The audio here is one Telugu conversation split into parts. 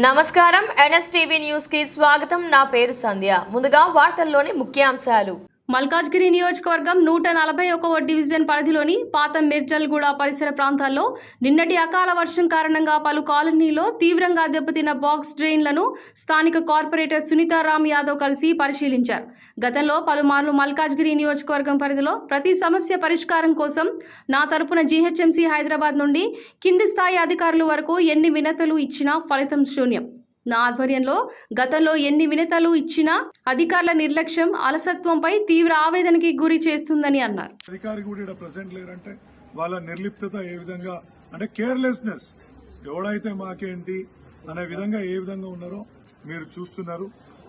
నమస్కారం ఎన్ఎస్టీవీ న్యూస్ కి స్వాగతం. నా పేరు సంధ్య. ముందుగా వార్తల్లోని ముఖ్యాంశాలు. మల్కాజ్గిరి నియోజకవర్గం 141వ డివిజన్ పరిధిలోని పాత మిర్జల్గూడ పరిసర ప్రాంతాల్లో నిన్నటి అకాల వర్షం కారణంగా పలు కాలనీలో తీవ్రంగా దెబ్బతిన్న బాక్స్ డ్రైన్లను స్థానిక కార్పొరేటర్ సునీతారాం యాదవ్ కలిసి పరిశీలించారు. గతంలో పలుమార్లు మల్కాజ్గిరి నియోజకవర్గం పరిధిలో ప్రతి సమస్య పరిష్కారం కోసం నా తరపున జీహెచ్ఎంసీ హైదరాబాద్ నుండి కింది స్థాయి అధికారుల వరకు ఎన్ని వినతులు ఇచ్చినా ఫలితం శూన్యం. నా ఆధ్వర్యంలో గతంలో ఎన్ని వినతులు ఇచ్చినా అధికారుల నిర్లక్ష్యం, అలసత్వంపై తీవ్ర ఆవేదనకి గురి చేస్తుందని అన్నారు. అధికారి కూడా ప్రెసెంట్ లేరంటే వాళ్ళ నిర్లిప్తత ఏ విధంగా అంటే కేర్లెస్నెస్, ఎవడైతే మాకేంటి అనే విధంగా ఏ విధంగా ఉన్నారో మీరు చూస్తున్నారు.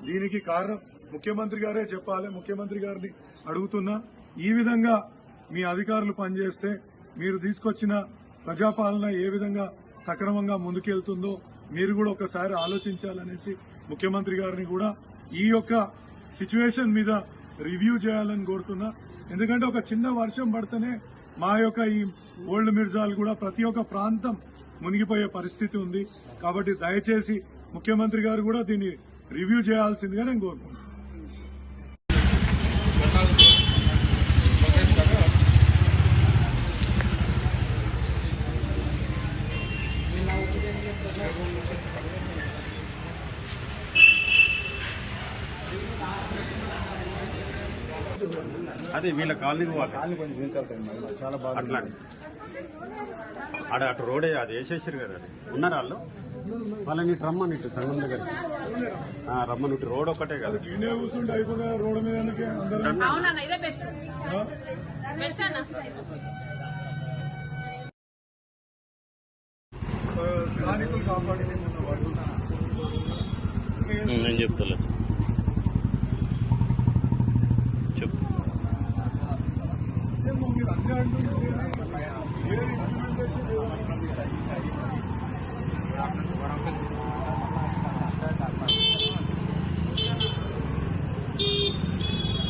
దీనికి కారణం ముఖ్యమంత్రి గారే చెప్పాలి. ముఖ్యమంత్రి గారిని అడుగుతున్నా, ఈ విధంగా మీ అధికారులు పనిచేస్తే మీరు తీసుకొచ్చిన ప్రజాపాలన ఏ విధంగా సక్రమంగా ముందుకెళ్తుందో మీరు కూడా ఒకసారి ఆలోచించాలనేసి ముఖ్యమంత్రి గారిని కూడా ఈ యొక్క సిచ్యువేషన్ మీద రివ్యూ చేయాలని కోరుతున్నా. ఎందుకంటే ఒక చిన్న వర్షం పడితేనే మా యొక్క ఈ ఓల్డ్ మిర్జాల్ కూడా ప్రతి ఒక్క ప్రాంతం మునిగిపోయే పరిస్థితి ఉంది. కాబట్టి దయచేసి ముఖ్యమంత్రి గారు కూడా దీన్ని రివ్యూ చేయాల్సిందిగా నేను కోరుకుంటున్నాను. అదే వీళ్ళ కాలనీకి చాలా బాగా అట్లా అటు రోడే అది వేసేసారు కదా. అది ఉన్నారు వాళ్ళని రమ్మని ఇటు సంఘం దగ్గర రమ్మని ఇటు రోడ్ ఒక్కటే కదా. కూర్చుంటే అయిపోతే రోడ్డు మీద స్థానికులు కాపాడి నేను చెప్తాను. మీరు అన్ని అంటున్నారు.